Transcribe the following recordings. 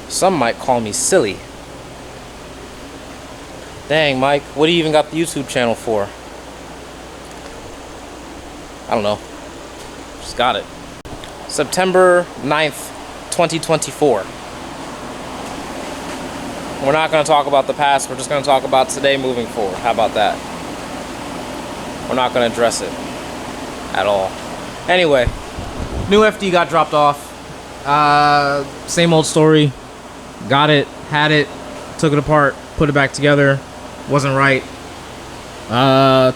Some might call me silly. Dang, Mike, what do you even got the YouTube channel for? I don't know. Just got it. September 9th, 2024. We're not going to talk about the past. We're just going to talk about today moving forward. How about that? We're not going to address it at all. Anyway, new FD got dropped off. Same old story. Got it, had it, took it apart, put it back together. Wasn't right.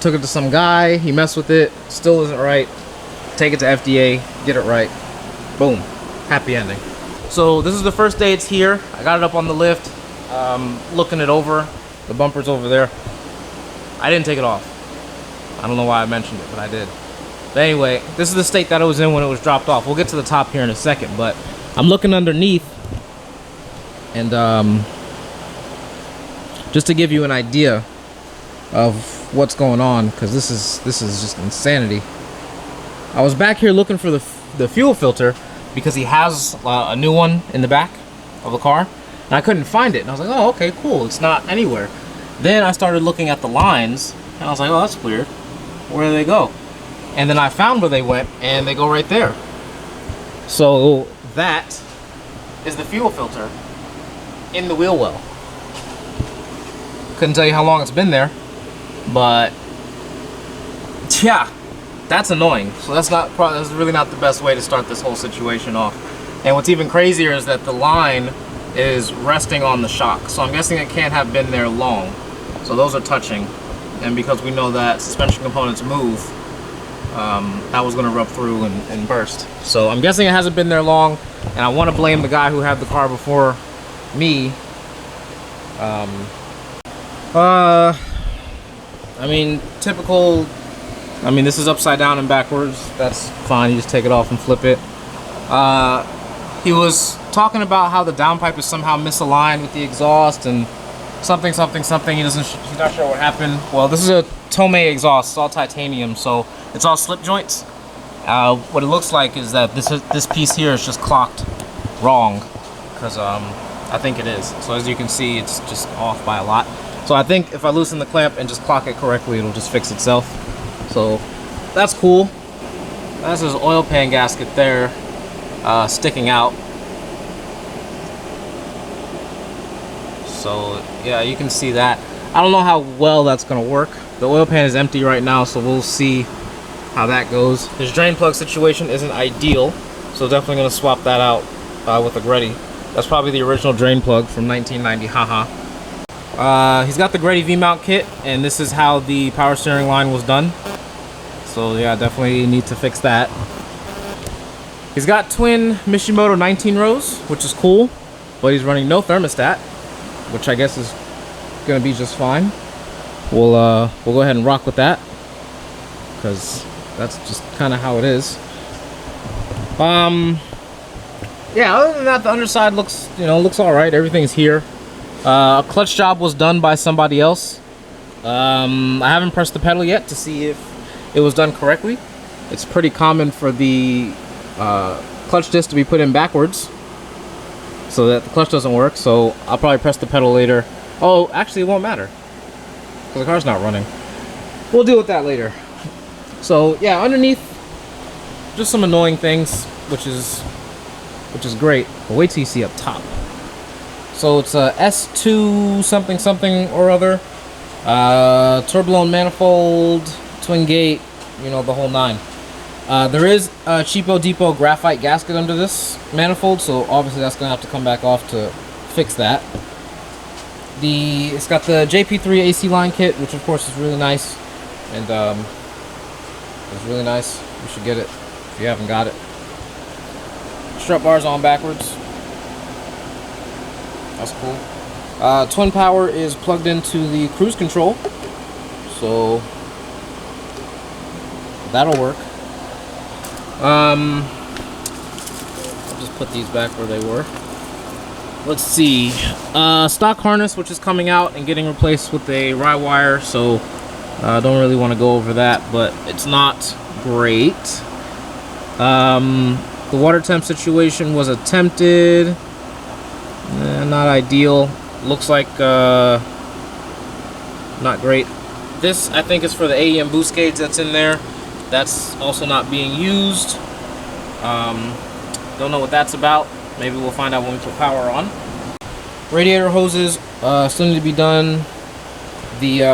Took it to some guy. He messed with it. Still isn't right. Take it to FDA. Get it right. Boom. Happy ending. So this is the first day it's here. I got it up on the lift. Looking it over. The bumper's over there. I didn't take it off. I don't know why I mentioned it, but I did. But anyway, this is the state that it was in when it was dropped off. We'll get to the top here in a second, but I'm looking underneath, and just to give you an idea of what's going on, because this is just insanity. I was back here looking for the fuel filter because he has a new one in the back of the car, and I couldn't find it. And I was like, oh, okay, cool. It's not anywhere. Then I started looking at the lines, and I was like, oh, that's weird. Where do they go? And then I found where they went, and they go right there. So that is the fuel filter in the wheel well. Couldn't tell you how long it's been there, but yeah, that's annoying. So that's really not the best way to start this whole situation off. And what's even crazier is that the line is resting on the shock. So I'm guessing it can't have been there long. So those are touching. And because we know that suspension components move, that was going to rub through and burst. So I'm guessing it hasn't been there long, and I want to blame the guy who had the car before me. I mean, typical. I mean, this is upside down and backwards. That's fine. You just take it off and flip it. He was talking about how the downpipe is somehow misaligned with the exhaust and something. He's not sure what happened. Well, this is a Tomei exhaust. It's all titanium, so it's all slip joints. What it looks like is that this piece here is just clocked wrong, because I think it is. So as you can see, it's just off by a lot. So I think if I loosen the clamp and just clock it correctly, it'll just fix itself. So that's cool. That's his oil pan gasket there, sticking out. So yeah, you can see that. I don't know how well that's gonna work. The oil pan is empty right now, so we'll see how that goes. His drain plug situation isn't ideal, so definitely gonna swap that out with a Greddy. That's probably the original drain plug from 1990, haha. He's got the Greddy V-mount kit, and this is how the power steering line was done. So yeah, definitely need to fix that. He's got twin Mishimoto 19 rows, which is cool, but he's running no thermostat, which I guess is gonna be just fine. We'll go ahead and rock with that, because that's just kind of how it is. Yeah, other than that, the underside looks all right. Everything's here. A clutch job was done by somebody else. I haven't pressed the pedal yet to see if it was done correctly. It's pretty common for the clutch disc to be put in backwards so that the clutch doesn't work. So I'll probably press the pedal later. Oh, actually, it won't matter because the car's not running. We'll deal with that later. So yeah, underneath, just some annoying things, which is great. But wait till you see up top. So it's a S2 something or other. Turbulone manifold, twin gate, the whole nine. There is a cheapo depot graphite gasket under this manifold, so obviously that's gonna have to come back off to fix that. It's got the JP3 AC line kit, which of course is really nice, and it's really nice. You should get it if you haven't got it. Strut bars on backwards. That's cool. Twin power is plugged into the cruise control, so that'll work. I'll just put these back where they were. Let's see. Stock harness, which is coming out and getting replaced with a rye wire, so I don't really want to go over that, but it's not great. The water temp situation was attempted. not ideal. Looks like not great. This I think is for the AEM boost gauge that's in there. That's also not being used. Don't know what that's about. Maybe we'll find out when we put power on. Radiator hoses still need to be done. The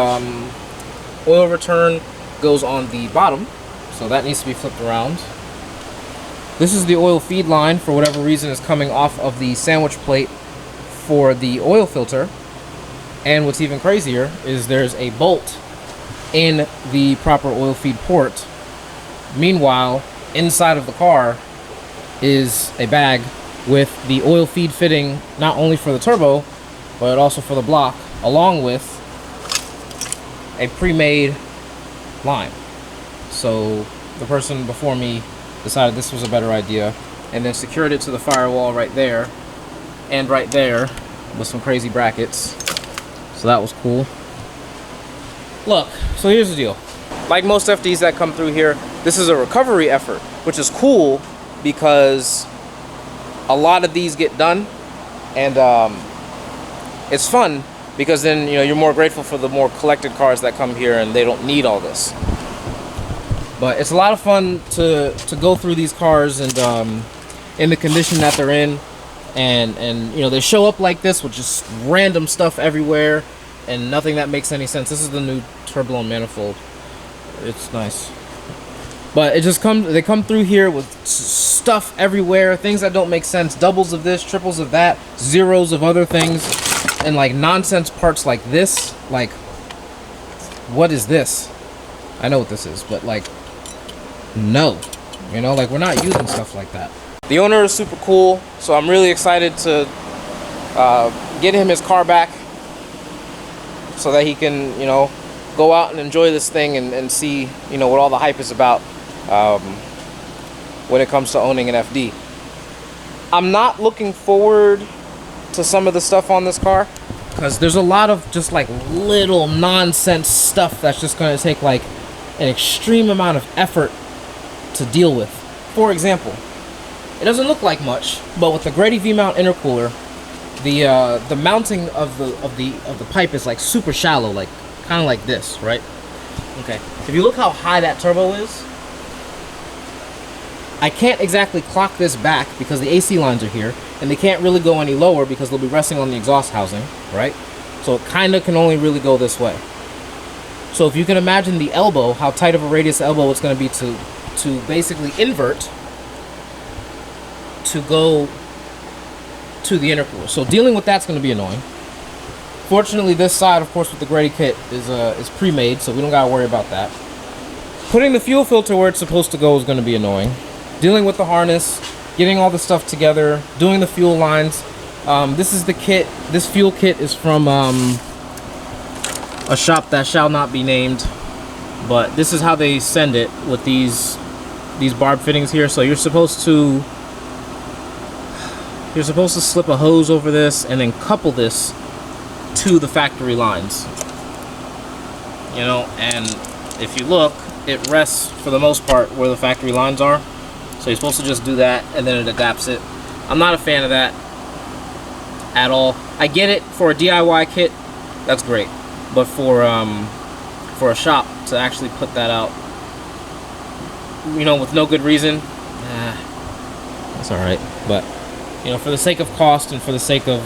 oil return goes on the bottom, so that needs to be flipped around. This is the oil feed line. For whatever reason is coming off of the sandwich plate for the oil filter. And what's even crazier is there's a bolt in the proper oil feed port. Meanwhile, inside of the car is a bag with the oil feed fitting, not only for the turbo, but also for the block, along with a pre-made line. So the person before me decided this was a better idea, and then secured it to the firewall right there, and right there, with some crazy brackets. So that was cool. Look, so here's the deal. Like most FDs that come through here, this is a recovery effort, which is cool because a lot of these get done, and it's fun because then you're more grateful for the more collected cars that come here and they don't need all this. But it's a lot of fun to go through these cars and in the condition that they're in, and they show up like this with just random stuff everywhere and nothing that makes any sense. This is the new turbulent manifold. It's nice. But it just they come through here with stuff everywhere, things that don't make sense, doubles of this, triples of that, zeros of other things, and like nonsense parts like this. Like, what is this? I know what this is, but like, no. Like, we're not using stuff like that. The owner is super cool, so I'm really excited to get him his car back so that he can, go out and enjoy this thing and see, what all the hype is about when it comes to owning an FD. I'm not looking forward to some of the stuff on this car because there's a lot of just like little nonsense stuff that's just going to take like an extreme amount of effort to deal with. For example, it doesn't look like much, but with the Grady V-mount intercooler, the mounting of the pipe is like super shallow, like kind of like this, right? Okay. If you look how high that turbo is, I can't exactly clock this back because the AC lines are here, and they can't really go any lower because they'll be resting on the exhaust housing, right? So it kind of can only really go this way. So if you can imagine the elbow, how tight of a radius elbow it's going to be to basically invert to go to the intercooler. So dealing with that's going to be annoying. Fortunately, this side, of course, with the Grady kit is pre-made, so we don't got to worry about that. Putting the fuel filter where it's supposed to go is going to be annoying. Dealing with the harness, getting all the stuff together, doing the fuel lines. This is the kit. This fuel kit is from a shop that shall not be named, but this is how they send it with these barb fittings here. So you're supposed to slip a hose over this and then couple this to the factory lines. And if you look, it rests for the most part where the factory lines are. So you're supposed to just do that and then it adapts it. I'm not a fan of that at all. I get it for a DIY kit, that's great. But for a shop to actually put that out, with no good reason, that's all right. But for the sake of cost and for the sake of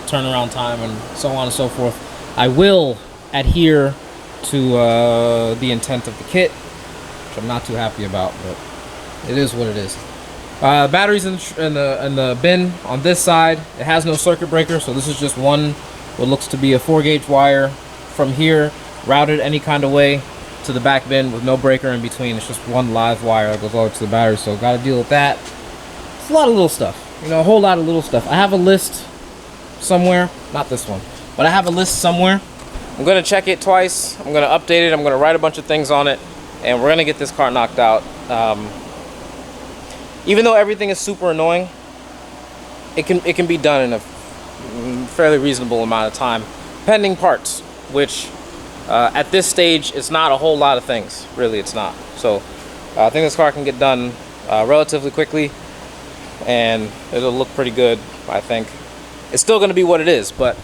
turnaround time and so on and so forth, I will adhere to the intent of the kit, which I'm not too happy about, but it is what it is. Batteries in the bin on this side. It has no circuit breaker, so this is just what looks to be a 4-gauge wire from here, routed any kind of way to the back bin with no breaker in between. It's just one live wire that goes over to the battery, so got to deal with that. It's a lot of little stuff, a whole lot of little stuff. I have a list somewhere, not this one, but I have a list somewhere. I'm going to check it twice. I'm going to update it. I'm going to write a bunch of things on it, and we're going to get this car knocked out. Even though everything is super annoying, it can be done in a fairly reasonable amount of time, pending parts, which at this stage it's not a whole lot of things. Really, it's not. So I think this car can get done relatively quickly, and it'll look pretty good, I think. it's still going to be what it is, but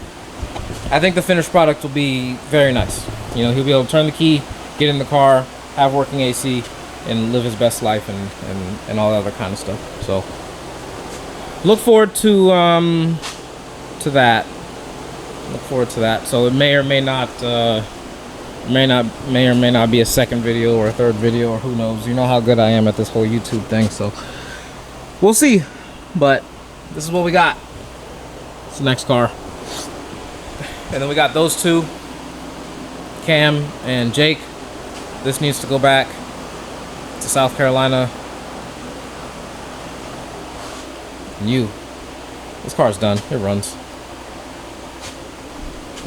I think the finished product will be very nice. You know, he'll be able to turn the key, get in the car, have working AC, and live his best life and all that other kind of stuff. So look forward to that. Look forward to that. So it may or may not be a second video or a third video, or who knows. You know how good I am at this whole YouTube thing, so we'll see. But this is what we got. It's the next car. And then we got those two, Cam and Jake. This needs to go back to South Carolina. And you. This car's done. It runs.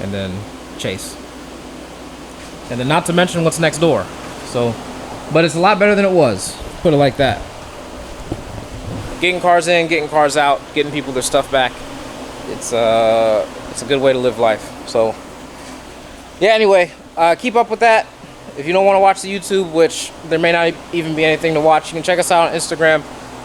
And then Chase. And then not to mention what's next door. So, but it's a lot better than it was. Put it like that. Getting cars in, getting cars out, getting people their stuff back. It's a good way to live life. So, yeah, anyway, keep up with that. If you don't want to watch the YouTube, which there may not even be anything to watch, you can check us out on Instagram.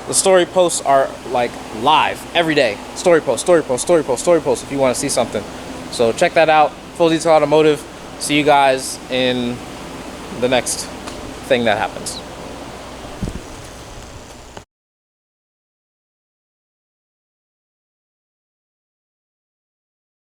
The story posts are like live every day. Story post, story post, story post, story post if you want to see something. So check that out. Full Detail Automotive. See you guys in the next thing that happens.